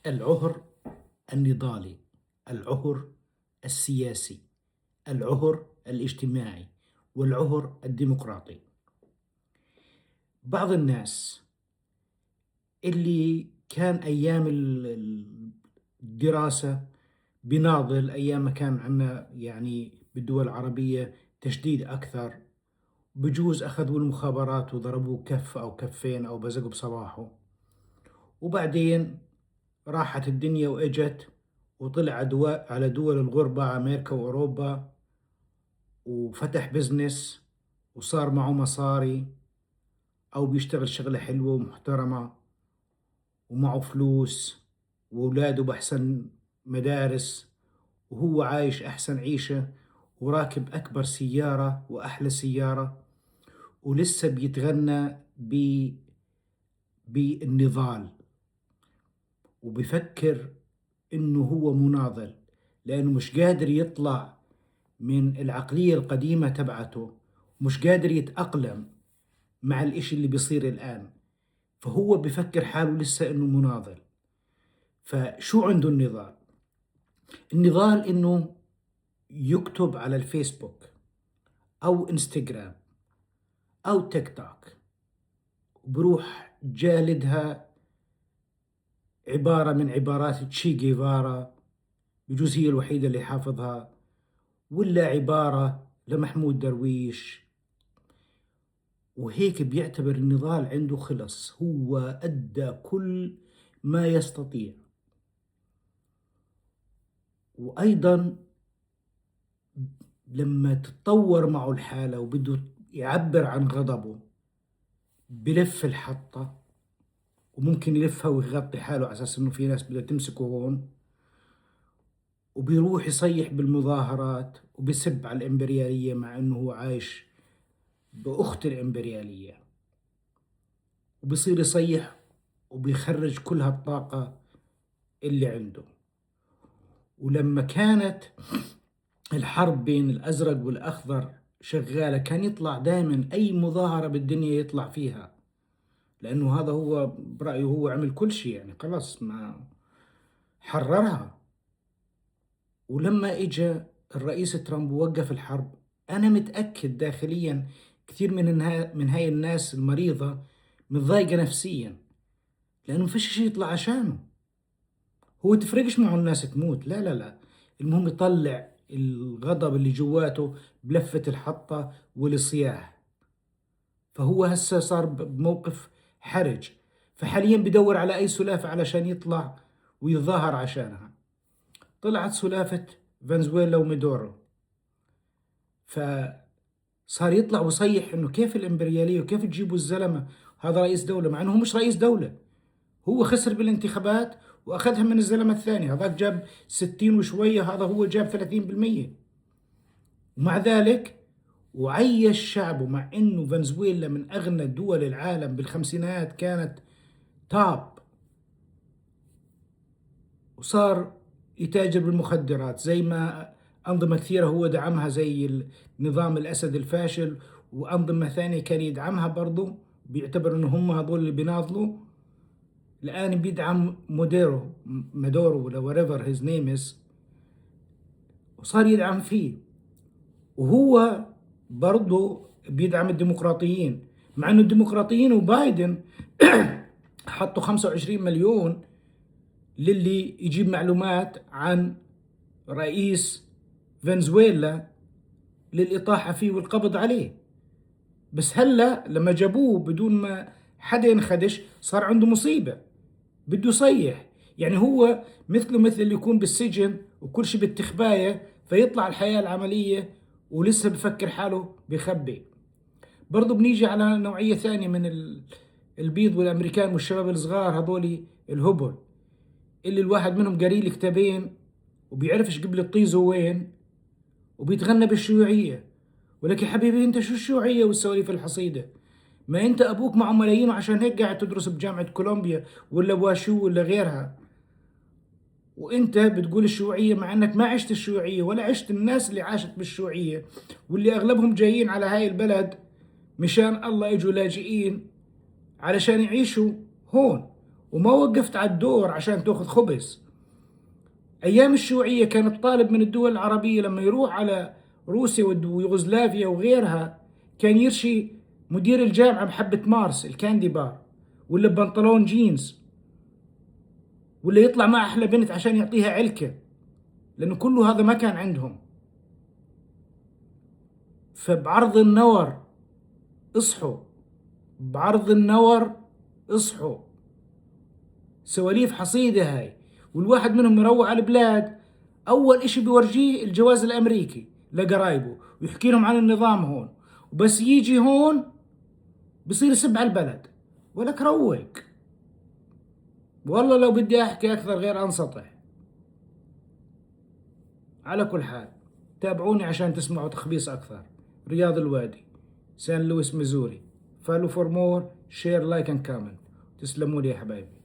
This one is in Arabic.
العهر النضالي، العهر السياسي، العهر الاجتماعي، والعهر الديمقراطي. بعض الناس اللي كان أيام الدراسة بناضل، أيام ما كان عندنا يعني بالدول العربية تشديد أكثر، بجوز أخذوا المخابرات وضربوه كف أو كفين أو بزقوا بصباحه، وبعدين راحت الدنيا وإجت وطلع على دول الغربة أمريكا وأوروبا، وفتح بزنس وصار معه مصاري، أو بيشتغل شغلة حلوة ومحترمة ومعه فلوس وأولاده بأحسن مدارس، وهو عايش أحسن عيشة وراكب أكبر سيارة وأحلى سيارة، ولسه بيتغنى بالنضال، وبفكر إنه هو مناضل لأنه مش قادر يطلع من العقلية القديمة تبعته، مش قادر يتأقلم مع الإشي اللي بيصير الآن، فهو بفكر حاله لسه إنه مناضل. فشو عنده النضال؟ النضال إنه يكتب على الفيسبوك أو إنستغرام أو تيك توك، وبروح جالدها عبارة من عبارات تشي جيفارا، بجوز هي الوحيدة اللي حافظها، ولا عبارة لمحمود درويش، وهيك بيعتبر النضال عنده خلص، هو أدى كل ما يستطيع. وأيضا لما تتطور معه الحالة وبده يعبر عن غضبه بلف الحطة، وممكن يلفها ويغطي حاله على أساس إنه في ناس بدها تمسكه هون، وبيروح يصيح بالمظاهرات وبيسب على الإمبريالية مع إنه هو عايش بأخت الإمبريالية، وبصير يصيح وبيخرج كل هالطاقة اللي عنده. ولما كانت الحرب بين الأزرق والأخضر شغالة، كان يطلع دائما أي مظاهرة بالدنيا يطلع فيها، لأنه هذا هو برأيه، هو عمل كل شيء يعني خلاص ما حررها. ولما إجا الرئيس ترامب ووقف الحرب، أنا متأكد داخليا كثير من هاي الناس المريضة متضايقة نفسيا، لأنه فيش شيء يطلع عشانه. هو تفرقش معه الناس تموت، لا لا لا، المهم يطلع الغضب اللي جواته بلفة الحطة والصياح. فهو هسه صار بموقف حرج، فحاليا بدور على أي سلافة علشان يطلع ويظاهر عشانها. طلعت سلافة فنزويلا وميدورو، فصار يطلع ويصيح إنه كيف الإمبريالية وكيف تجيبوا الزلمة هذا رئيس دولة، مع إنه هو مش رئيس دولة، هو خسر بالانتخابات واخذها من الزلمه الثاني، هذاك جاب 60 وشويه، هذا هو جاب 30%. ومع ذلك وعيش شعبه، مع انه فنزويلا من اغنى دول العالم بالخمسينات كانت توب، وصار يتاجر بالمخدرات زي ما أنظمة كثيرة هو دعمها، زي نظام الأسد الفاشل، وأنظمة ثانية كان يدعمها برضو، بيعتبر إنه هم هذول اللي بيناضلوا. الآن بيدعم مادورو ولا whatever his name is، وصار يدعم فيه. وهو برضه بيدعم الديمقراطيين، مع انه الديمقراطيين وبايدن حطوا 25 مليون للي يجيب معلومات عن رئيس فنزويلا للإطاحة فيه والقبض عليه. بس هلا لما جابوه بدون ما حدا ينخدش، صار عنده مصيبة، بده يصيح. يعني هو مثله مثل اللي يكون بالسجن وكل شيء بالتخباية، فيطلع الحياة العملية ولسه بفكر حاله بخبي. برضو بنيجي على نوعية ثانية من البيض والأمريكان والشباب الصغار هذول الهبل، اللي الواحد منهم قاري لي كتابين وبيعرفش قبل الطيزه وين، وبيتغنى بالشيوعية. ولك يا حبيبي انت شو الشيوعية والسواليف الحصيدة؟ ما انت ابوك معه ملايين وعشان هيك قاعد تدرس بجامعة كولومبيا ولا واشو ولا غيرها، وانت بتقول الشيوعية مع انك ما عشت الشيوعية ولا عشت الناس اللي عاشت بالشيوعية، واللي اغلبهم جايين على هاي البلد مشان الله اجوا لاجئين علشان يعيشوا هون، وما وقفت على الدور عشان تأخذ خبز. أيام الشيوعية كان الطالب من الدول العربية لما يروح على روسيا ويوغوسلافيا وغيرها كان يرشي مدير الجامعة بحبة مارس الكاندي بار، ولا ببنطلون جينز، ولا يطلع مع أحلى بنت عشان يعطيها علكة، لأنه كله هذا ما كان عندهم. فبعرض النور اصحوا، بعرض النور اصحوا. سواليف حصيدة هاي. والواحد منهم يروح على البلاد أول إشي بيورجيه الجواز الأمريكي لقرايبه ويحكي لهم عن النظام هون، وبس يجي هون بصير يسب على البلد. ولك روق. والله لو بدي أحكي أكثر غير أنسطح. على كل حال تابعوني عشان تسمعوا تخبيص أكثر. رياض الوادي، سان لويس ميزوري. فالو فور مور، شير لايك اند كومنت. تسلموا لي يا حبايبي.